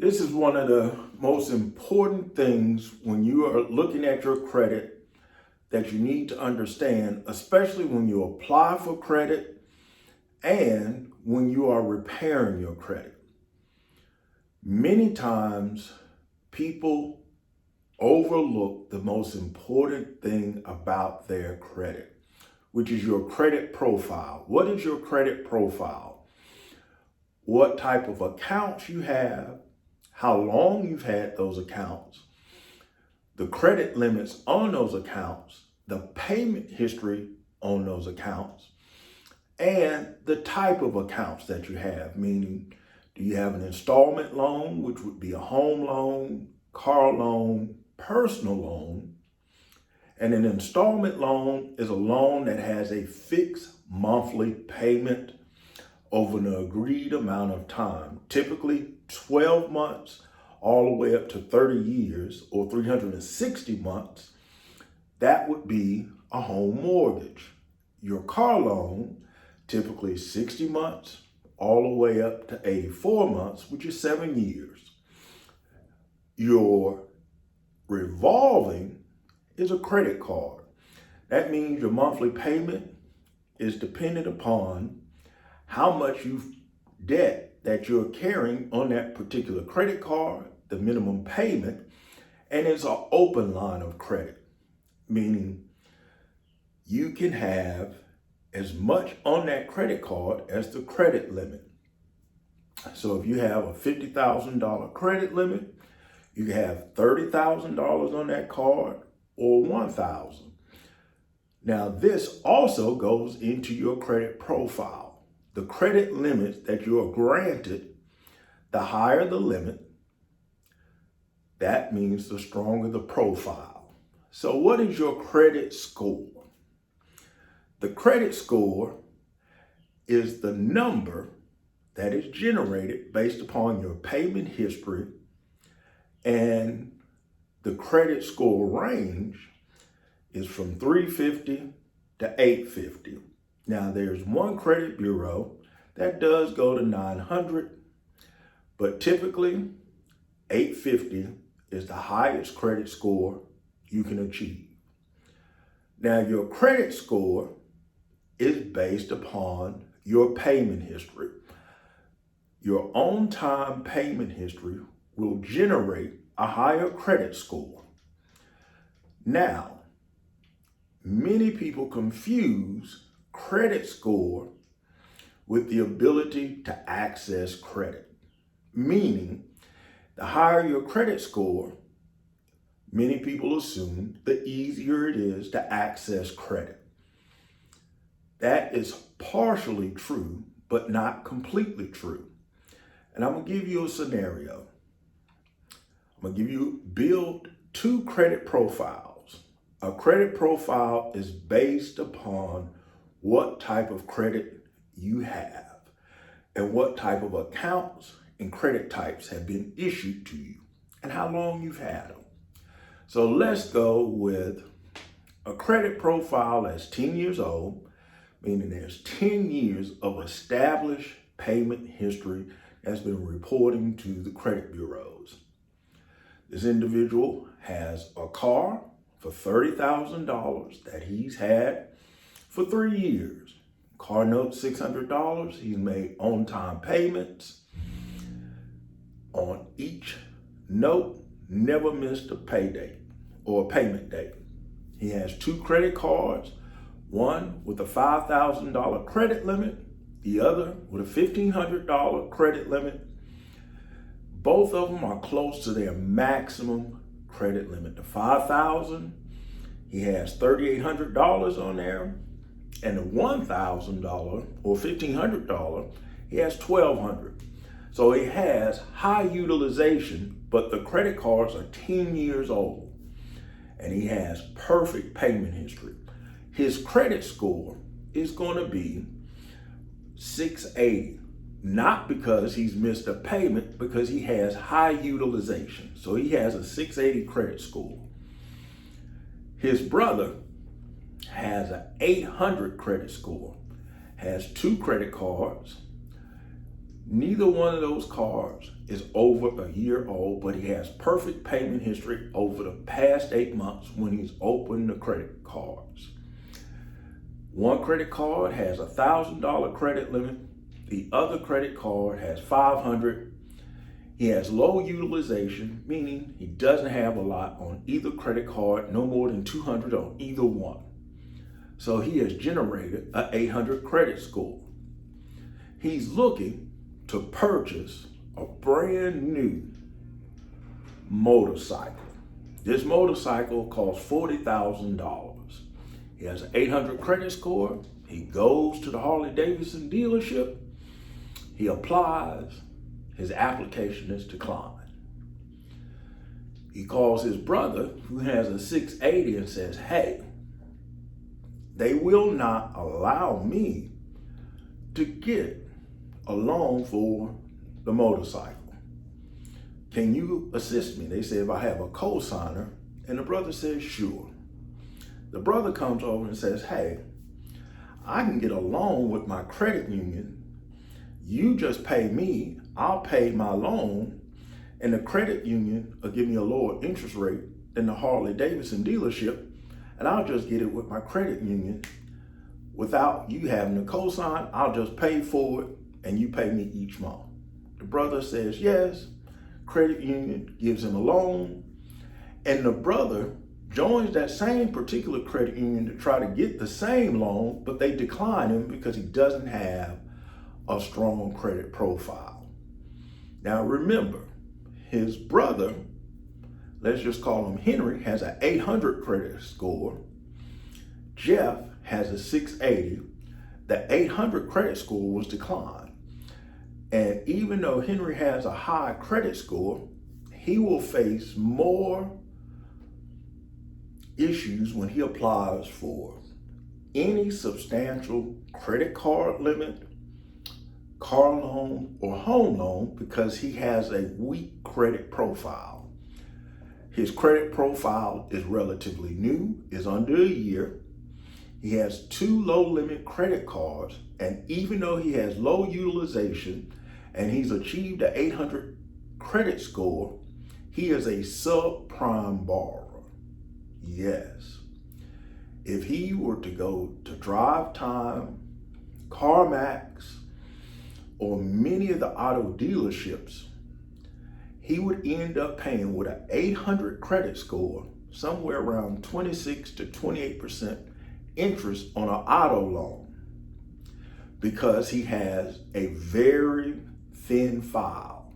This is one of the most important things when you are looking at your credit that you need to understand, especially when you apply for credit and when you are repairing your credit. Many times people overlook the most important thing about their credit, which is your credit profile. What is your credit profile? What type of accounts you have, how long you've had those accounts, the credit limits on those accounts, the payment history on those accounts, and the type of accounts that you have, meaning do you have an installment loan, which would be a home loan, car loan, personal loan. And an installment loan is a loan that has a fixed monthly payment over an agreed amount of time, typically 12 months all the way up to 30 years or 360 months. That would be a home mortgage. Your car loan, typically 60 months all the way up to 84 months, which is 7 years. Your revolving is a credit card. That means your monthly payment is dependent upon how much debt that you're carrying on that particular credit card, the minimum payment, and it's an open line of credit, meaning you can have as much on that credit card as the credit limit. So if you have a $50,000 credit limit, you can have $30,000 on that card or $1,000. Now this also goes into your credit profile. The credit limits that you are granted, the higher the limit, that means the stronger the profile. So what is your credit score? The credit score is the number that is generated based upon your payment history, and the credit score range is from 350 to 850. Now there's one credit bureau that does go to 900, but typically 850 is the highest credit score you can achieve. Now your credit score is based upon your payment history. Your on-time payment history will generate a higher credit score. Now, many people confuse credit score with the ability to access credit, meaning the higher your credit score, many people assume the easier it is to access credit. That is partially true, but not completely true. And I'm gonna give you a scenario. Build two credit profiles. A credit profile is based upon what type of credit you have and what type of accounts and credit types have been issued to you and how long you've had them. So let's go with a credit profile that's 10 years old, meaning there's 10 years of established payment history that's been reporting to the credit bureaus. This individual has a car for $30,000 that he's had for 3 years. Car note $600. He's made on-time payments on each note, never missed a pay date or a payment date. He has two credit cards, one with a $5,000 credit limit, the other with a $1,500 credit limit. Both of them are close to their maximum credit limit. The $5,000, he has $3,800 on there, and the $1,000 or $1,500, he has $1,200. So he has high utilization, but the credit cards are 10 years old, and he has perfect payment history. His credit score is going to be 680, not because he's missed a payment, because he has high utilization. So he has a 680 credit score. His brother has an 800 credit score, has two credit cards. Neither one of those cards is over a year old, but he has perfect payment history over the past 8 months when he's opened the credit cards. One credit card has a $1,000 credit limit. The other credit card has $500. He has low utilization, meaning he doesn't have a lot on either credit card, no more than $200 on either one. So he has generated an 800 credit score. He's looking to purchase a brand new motorcycle. This motorcycle costs $40,000. He has an 800 credit score. He goes to the Harley-Davidson dealership. He applies. His application is declined. He calls his brother, who has a 680, and says, hey, they will not allow me to get a loan for the motorcycle. Can you assist me? They say if I have a co-signer, and the brother says, sure. The brother comes over and says, hey, I can get a loan with my credit union. You just pay me, I'll pay my loan, and the credit union will give me a lower interest rate than the Harley-Davidson dealership, and I'll just get it with my credit union. Without you having to co-sign, I'll just pay for it, and you pay me each month. The brother says yes. Credit union gives him a loan, and the brother joins that same particular credit union to try to get the same loan, but they decline him because he doesn't have a strong credit profile. Now remember, his brother, let's just call him Henry, has an 800 credit score. Jeff has a 680. The 800 credit score was declined. And even though Henry has a high credit score, he will face more issues when he applies for any substantial credit card limit, car loan, or home loan because he has a weak credit profile. His credit profile is relatively new, is under a year. He has 2 low limit credit cards, and even though he has low utilization and he's achieved an 800 credit score, he is a subprime borrower. Yes. If he were to go to Drive Time, CarMax, or many of the auto dealerships, he would end up paying with an 800 credit score, somewhere around 26 to 28% interest on an auto loan because he has a very thin file.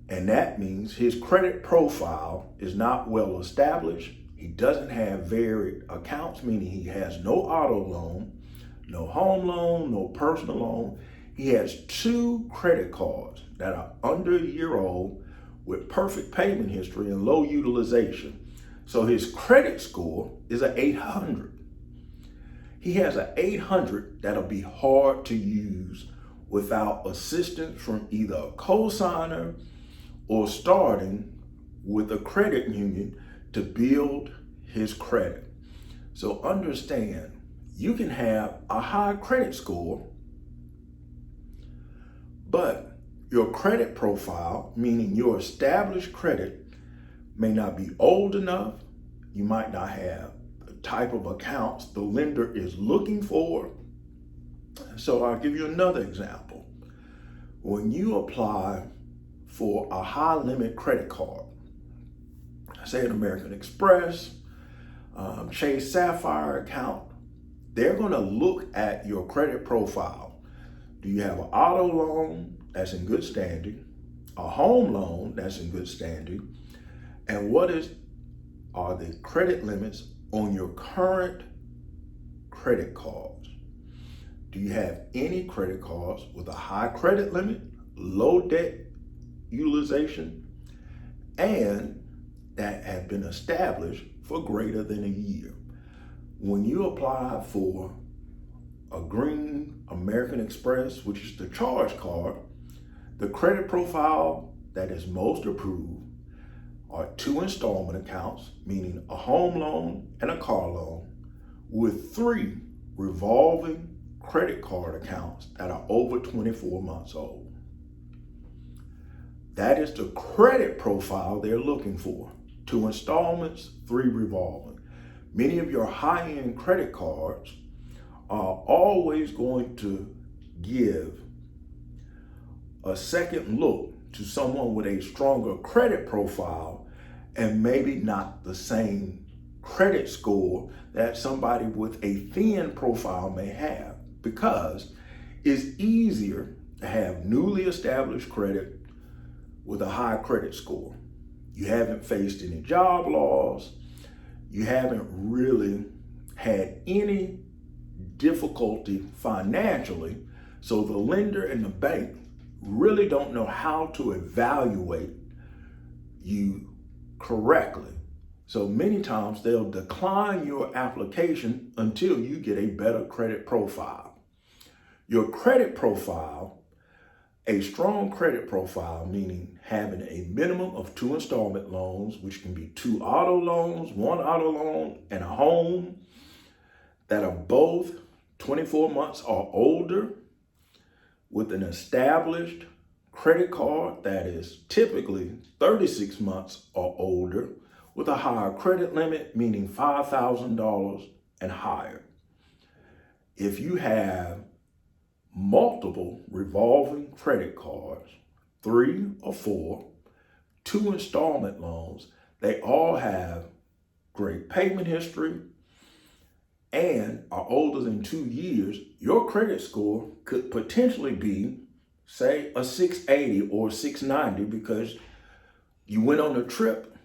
And that means his credit profile is not well established. He doesn't have varied accounts, meaning he has no auto loan, no home loan, no personal loan. He has 2 credit cards that are under a year old with perfect payment history and low utilization. So his credit score is an 800. He has an 800 that'll be hard to use without assistance from either a co-signer or starting with a credit union to build his credit. So understand, you can have a high credit score, but your credit profile, meaning your established credit, may not be old enough. You might not have the type of accounts the lender is looking for. So I'll give you another example. When you apply for a high limit credit card, say an American Express, Chase Sapphire account, they're going to look at your credit profile. Do you have an auto loan that's in good standing, a home loan that's in good standing, and what are the credit limits on your current credit cards? Do you have any credit cards with a high credit limit, low debt utilization, and that have been established for greater than a year? When you apply for a green American Express, which is the charge card, the credit profile that is most approved are 2 installment accounts, meaning a home loan and a car loan, with 3 revolving credit card accounts that are over 24 months old. That is the credit profile they're looking for. 2 installments, 3 revolving. Many of your high-end credit cards are always going to give a second look to someone with a stronger credit profile and maybe not the same credit score that somebody with a thin profile may have, because it's easier to have newly established credit with a high credit score. You haven't faced any job loss. You haven't really had any difficulty financially. So the lender and the bank really don't know how to evaluate you correctly. So many times they'll decline your application until you get a better credit profile. Your credit profile, a strong credit profile, meaning having a minimum of 2 installment loans, which can be 2 auto loans, 1 auto loan, and a home, that are both 24 months or older, with an established credit card that is typically 36 months or older, with a higher credit limit, meaning $5,000 and higher. If you have multiple revolving credit cards, 3 or 4, 2 installment loans, they all have great payment history and are older than 2 years, your credit score could potentially be, say, a 680 or 690 because you went on a trip,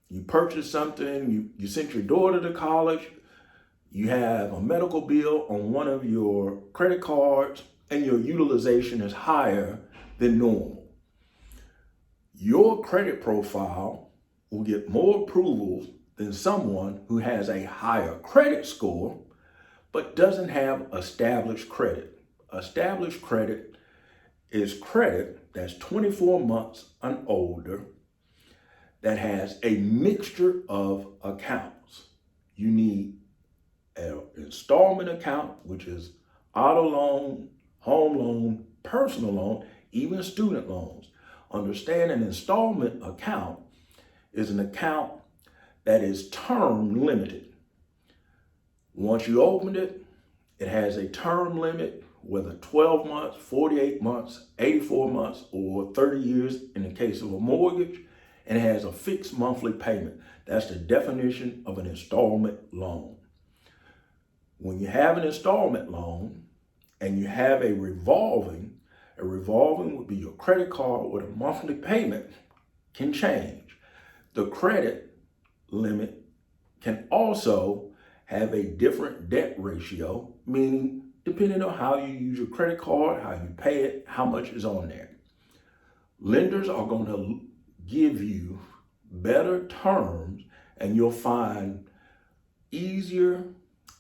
you purchased something, you sent your daughter to college, you have a medical bill on one of your credit cards, and your utilization is higher than normal. Your credit profile will get more approvals than someone who has a higher credit score but doesn't have established credit. Established credit is credit that's 24 months and older that has a mixture of accounts. You need an installment account, which is auto loan, home loan, personal loan, even student loans. Understand an installment account is an account that is term limited. Once you open it, it has a term limit, whether 12 months, 48 months, 84 months, or 30 years in the case of a mortgage, and it has a fixed monthly payment. That's the definition of an installment loan. When you have an installment loan and you have a revolving would be your credit card with a monthly payment can change. The credit limit can also have a different debt ratio, meaning depending on how you use your credit card, how you pay it, how much is on there. Lenders are going to give you better terms and you'll find easier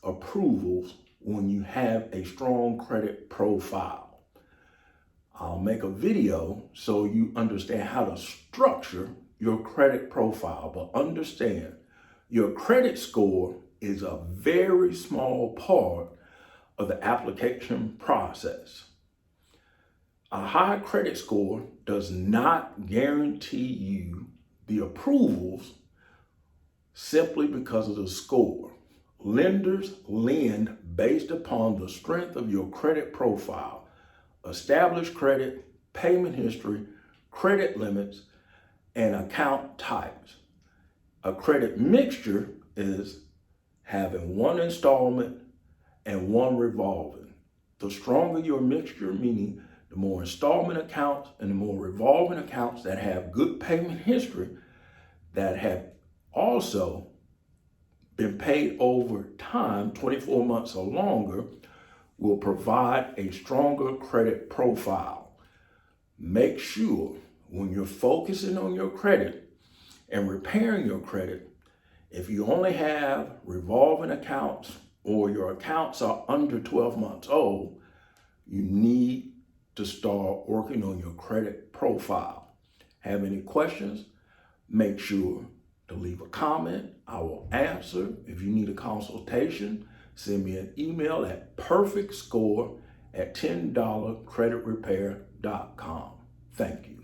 approvals when you have a strong credit profile. I'll make a video so you understand how to structure your credit profile, but understand your credit score is a very small part of the application process. A high credit score does not guarantee you the approvals simply because of the score. Lenders lend based upon the strength of your credit profile, established credit, payment history, credit limits, and account types. A credit mixture is having 1 installment and 1 revolving. The stronger your mixture, meaning the more installment accounts and the more revolving accounts that have good payment history, that have also been paid over time, 24 months or longer, will provide a stronger credit profile. Make sure when you're focusing on your credit and repairing your credit, if you only have revolving accounts or your accounts are under 12 months old, you need to start working on your credit profile. Have any questions? Make sure to leave a comment. I will answer. If you need a consultation, send me an email at perfectscore@10dollarcreditrepair.com. Thank you.